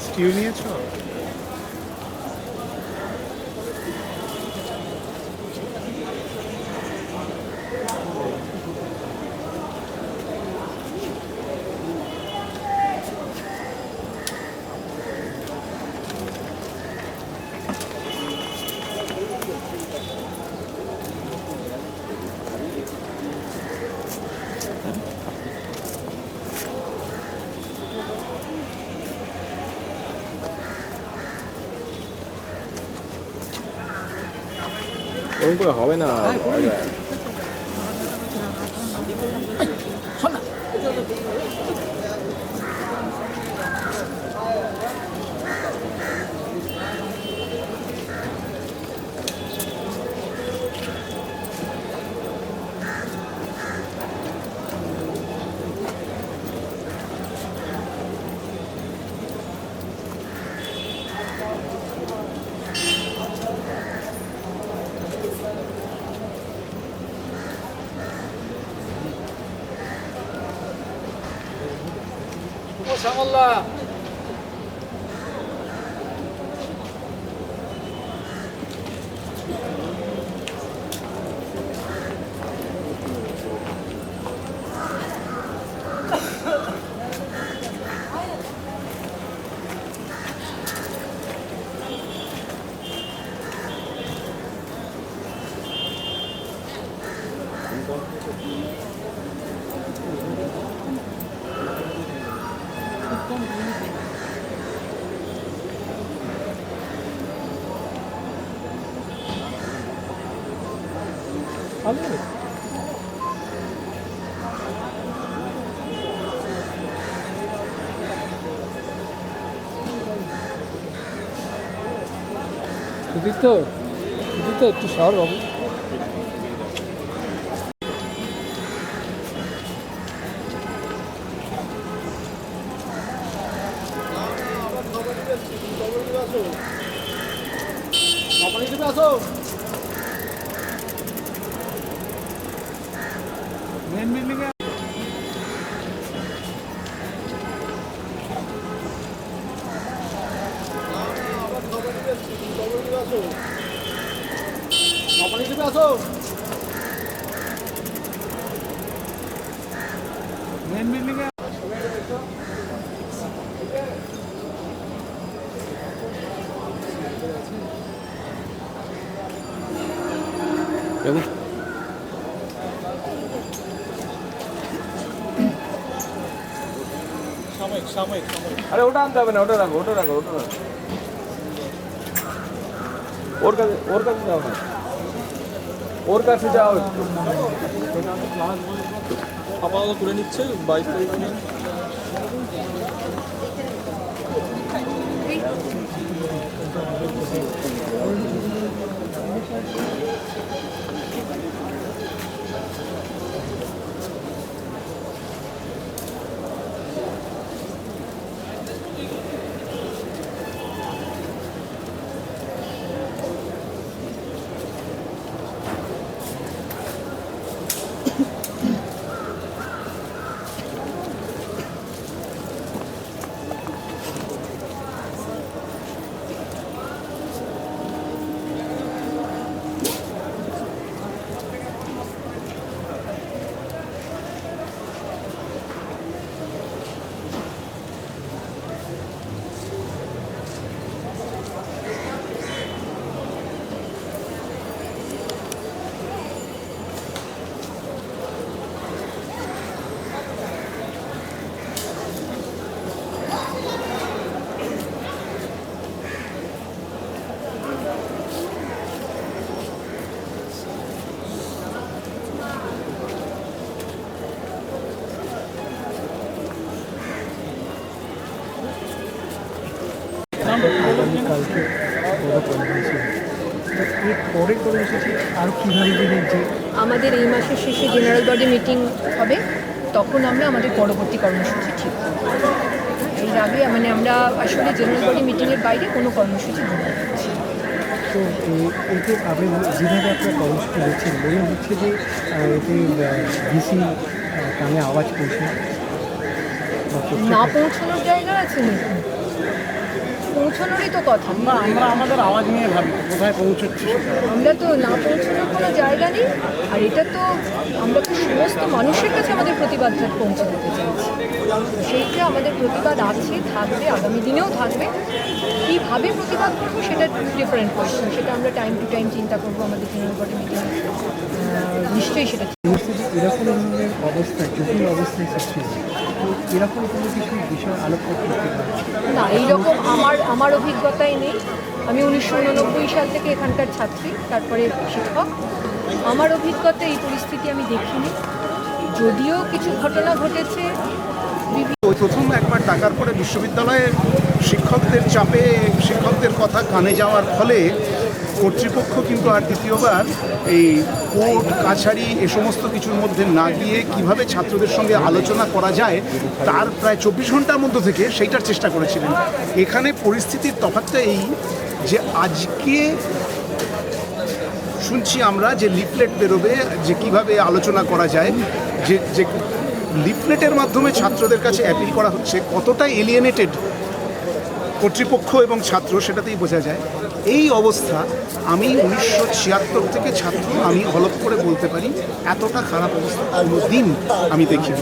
Stew নিয়েছ? ওরকম করে হবে না। শ্যামল্লা তো একটু সর বাবু। মেন বিল্ডিং এ মেন বিল্ডিং এ সাময়িক আরে ওটা আনতে হবে না, ওটা রাখো। ওর কাছে যাও না, ওর কাছে যাও। আপাতত করে নিচ্ছে 22 তারিখ নিয়ে। পরের কর্মসূচি আরও কীভাবে যে আমাদের এই মাসের শেষে জেনারেল বডি মিটিং হবে, তখন আমরা আমাদের পরবর্তী কর্মসূচি ঠিক করব। এর আগে মানে আমরা আসলে জেনারেল বডি মিটিংয়ের বাইরে কোনো কর্মসূচি গ্রহণ করছি না। তো এতে আপনি যেভাবে আপনার কর্মসূচি দিচ্ছেন মনে হচ্ছে যে এতে ডিসি কানে আওয়াজ পৌঁছে না পৌঁছানোর জায়গা আছে নাকি? পৌঁছানোরই তো কথা। আমরা আমাদের আওয়াজ নিয়ে ভাবি কোথায় পৌঁছচ্ছে আমরা তো না পৌঁছানোর কোনো জায়গা নেই। আর এটা তো আমরা তো সমস্ত মানুষের কাছে আমাদের প্রতিবাদটা পৌঁছে দিতে চাইছি। সেইটা আমাদের প্রতিবাদ আছে, থাকবে, আগামী দিনেও থাকবে। কীভাবে প্রতিবাদ করবো সেটা ডিফারেন্ট কোয়েশ্চেন, সেটা আমরা টাইম টু টাইম চিন্তা করবো আমাদের জেনারেল বডি মিটিং, নিশ্চয়ই সেটা। পরিস্থিতি এরকম ধরনের অবস্থায় জটিল অবস্থায় সৃষ্টি হয় তো এরকম কোনো কিছু বিষয় আলোকপাত করতে পারে না, এইরকম আমার অভিজ্ঞতাই নেই। আমি 1989 সাল থেকে এখানকার ছাত্রী, তারপরে শিক্ষক। আমার অভিজ্ঞতা এই পরিস্থিতি আমি দেখিনি। যদিও কিছু ঘটনা ঘটেছে, ওই প্রথম একবার ডাকার পরে বিশ্ববিদ্যালয়ের শিক্ষকদের চাপে শিক্ষকদের কথা কানে যাওয়ার ফলে কর্তৃপক্ষ কিন্তু আর দ্বিতীয়বার এই কোর্ট কাছারি এ সমস্ত কিছুর মধ্যে না গিয়ে কিভাবে ছাত্রদের সঙ্গে আলোচনা করা যায় তার প্রায় 24 ঘন্টার মধ্যে থেকে সেইটার চেষ্টা করেছিলেন। এখানে পরিস্থিতির তফাৎটা এই যে আজকে শুনছি আমরা যে লিফলেট বেরোবে, যে কিভাবে আলোচনা করা যায়, যে লিফলেটের মাধ্যমে ছাত্রদের কাছে অ্যাপিল করা হচ্ছে কতটা এলিয়েনেটেড কর্তৃপক্ষ এবং ছাত্র সেটাতেই বোঝা যায়। এই অবস্থা আমি 1976 থেকে ছাত্র, আমি হলফ করে বলতে পারি এতটা খারাপ অবস্থা কোনো দিন আমি দেখিনি।